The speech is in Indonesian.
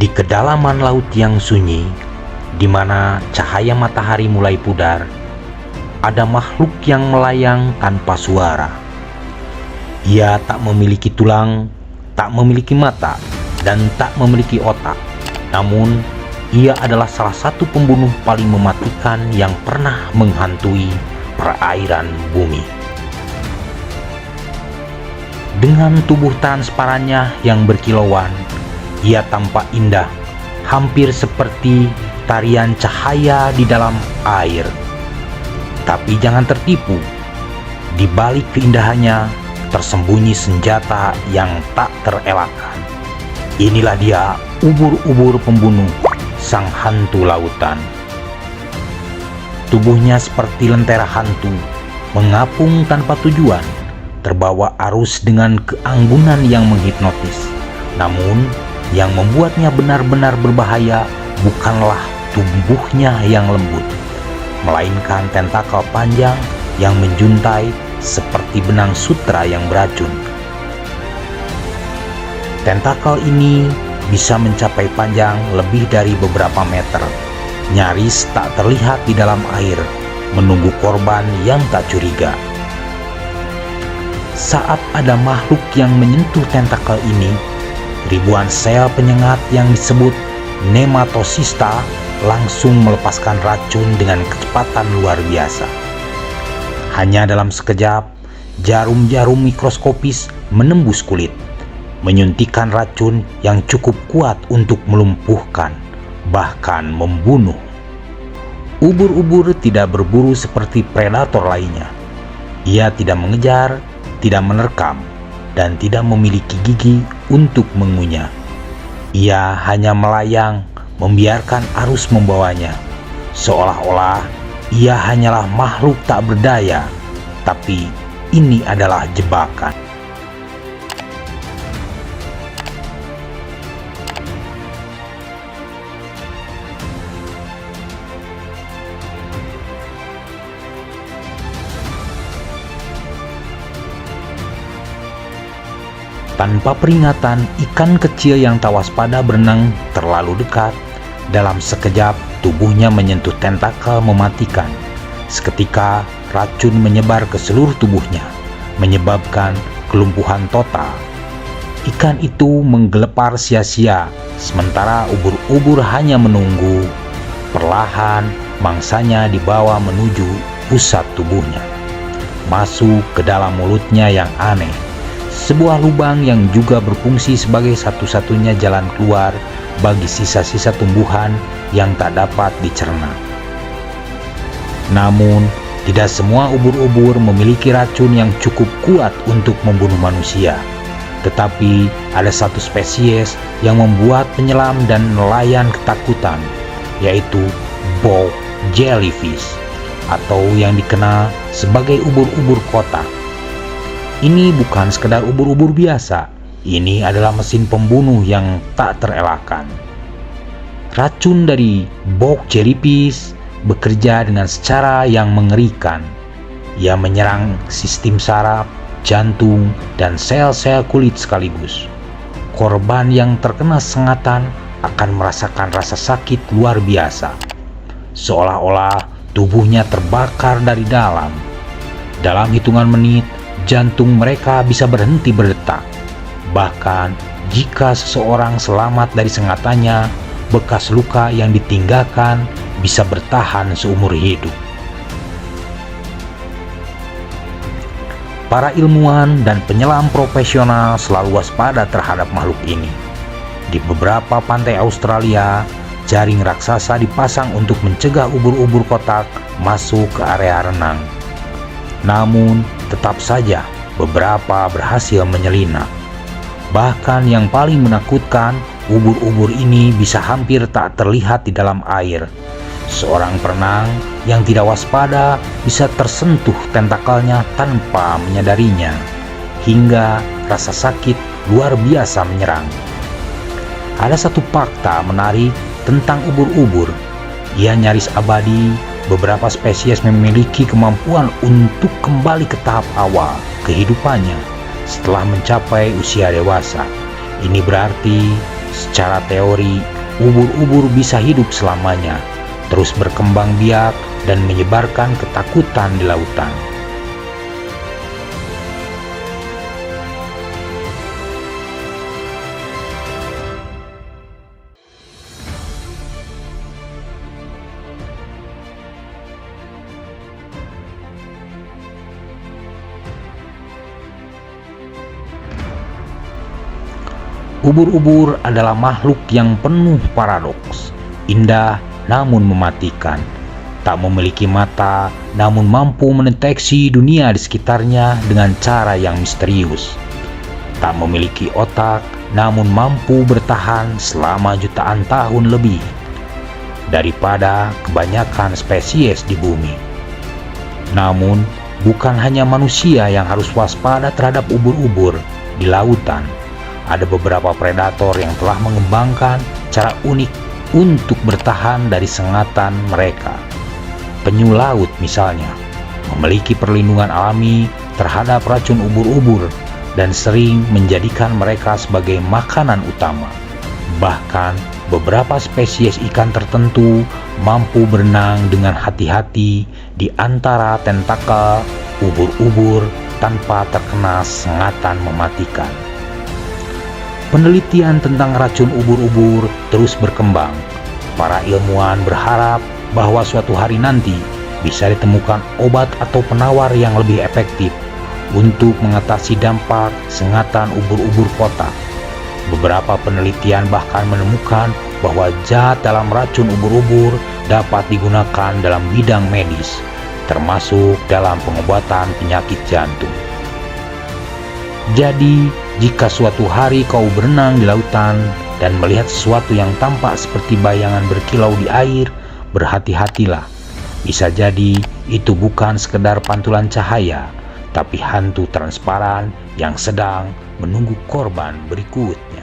Di kedalaman laut yang sunyi, di mana cahaya matahari mulai pudar, ada makhluk yang melayang tanpa suara. Ia tak memiliki tulang, tak memiliki mata, dan tak memiliki otak. Namun, ia adalah salah satu pembunuh paling mematikan yang pernah menghantui perairan bumi. Dengan tubuh transparannya yang berkilauan, ia tampak indah, hampir seperti tarian cahaya di dalam air. Tapi jangan tertipu, di balik keindahannya tersembunyi senjata yang tak terelakkan. Inilah dia, ubur-ubur pembunuh, sang hantu lautan. Tubuhnya seperti lentera hantu, mengapung tanpa tujuan, terbawa arus dengan keanggunan yang menghipnotis. Namun, yang membuatnya benar-benar berbahaya bukanlah tubuhnya yang lembut, melainkan tentakel panjang yang menjuntai seperti benang sutra yang beracun. Tentakel ini bisa mencapai panjang lebih dari beberapa meter, nyaris tak terlihat di dalam air, menunggu korban yang tak curiga. Saat ada makhluk yang menyentuh tentakel ini, ribuan sel penyengat yang disebut nematosista langsung melepaskan racun dengan kecepatan luar biasa. Hanya dalam sekejap, jarum-jarum mikroskopis menembus kulit, menyuntikkan racun yang cukup kuat untuk melumpuhkan, bahkan membunuh. Ubur-ubur tidak berburu seperti predator lainnya. Ia tidak mengejar, tidak menerkam, dan tidak memiliki gigi untuk mengunyah. Ia hanya melayang, membiarkan arus membawanya, seolah-olah ia hanyalah makhluk tak berdaya, tapi ini adalah jebakan. Tanpa peringatan, ikan kecil yang tak waspada berenang terlalu dekat. Dalam sekejap, tubuhnya menyentuh tentakel mematikan. Seketika, racun menyebar ke seluruh tubuhnya, menyebabkan kelumpuhan total. Ikan itu menggelepar sia-sia, sementara ubur-ubur hanya menunggu. Perlahan, mangsanya dibawa menuju pusat tubuhnya, masuk ke dalam mulutnya yang aneh. Sebuah lubang yang juga berfungsi sebagai satu-satunya jalan keluar bagi sisa-sisa tumbuhan yang tak dapat dicerna. Namun, tidak semua ubur-ubur memiliki racun yang cukup kuat untuk membunuh manusia. Tetapi ada satu spesies yang membuat penyelam dan nelayan ketakutan, yaitu bog jellyfish, atau yang dikenal sebagai ubur-ubur kotak. Ini bukan sekedar ubur-ubur biasa, ini adalah mesin pembunuh yang tak terelakkan. Racun dari bog jellyfish bekerja dengan secara yang mengerikan. Ia menyerang sistem saraf, jantung, dan sel-sel kulit sekaligus. Korban yang terkena sengatan akan merasakan rasa sakit luar biasa, seolah-olah tubuhnya terbakar dari dalam. Dalam hitungan menit, jantung mereka bisa berhenti berdetak. Bahkan jika seseorang selamat dari sengatannya, bekas luka yang ditinggalkan bisa bertahan seumur hidup. Para ilmuwan dan penyelam profesional selalu waspada terhadap makhluk ini. Di beberapa pantai Australia, jaring raksasa dipasang untuk mencegah ubur-ubur kotak masuk ke area renang. Namun, tetap saja beberapa berhasil menyelinap. Bahkan yang paling menakutkan, ubur-ubur ini bisa hampir tak terlihat di dalam air. Seorang perenang yang tidak waspada bisa tersentuh tentakelnya tanpa menyadarinya, hingga rasa sakit luar biasa menyerang. Ada satu fakta menarik tentang ubur-ubur. Ia nyaris abadi. Beberapa spesies memiliki kemampuan untuk kembali ke tahap awal kehidupannya setelah mencapai usia dewasa. Ini berarti secara teori ubur-ubur bisa hidup selamanya, terus berkembang biak dan menyebarkan ketakutan di lautan. Ubur-ubur adalah makhluk yang penuh paradoks, indah namun mematikan. Tak memiliki mata, namun mampu mendeteksi dunia di sekitarnya dengan cara yang misterius. Tak memiliki otak, namun mampu bertahan selama jutaan tahun lebih daripada kebanyakan spesies di bumi. Namun, bukan hanya manusia yang harus waspada terhadap ubur-ubur di lautan. Ada beberapa predator yang telah mengembangkan cara unik untuk bertahan dari sengatan mereka. Penyu laut misalnya, memiliki perlindungan alami terhadap racun ubur-ubur dan sering menjadikan mereka sebagai makanan utama. Bahkan, beberapa spesies ikan tertentu mampu berenang dengan hati-hati di antara tentakel ubur-ubur tanpa terkena sengatan mematikan. Penelitian tentang racun ubur-ubur terus berkembang. Para ilmuwan berharap bahwa suatu hari nanti bisa ditemukan obat atau penawar yang lebih efektif untuk mengatasi dampak sengatan ubur-ubur kotak. Beberapa penelitian bahkan menemukan bahwa zat dalam racun ubur-ubur dapat digunakan dalam bidang medis, termasuk dalam pengobatan penyakit jantung. Jadi, jika suatu hari kau berenang di lautan dan melihat sesuatu yang tampak seperti bayangan berkilau di air, berhati-hatilah. Bisa jadi itu bukan sekedar pantulan cahaya, tapi hantu transparan yang sedang menunggu korban berikutnya.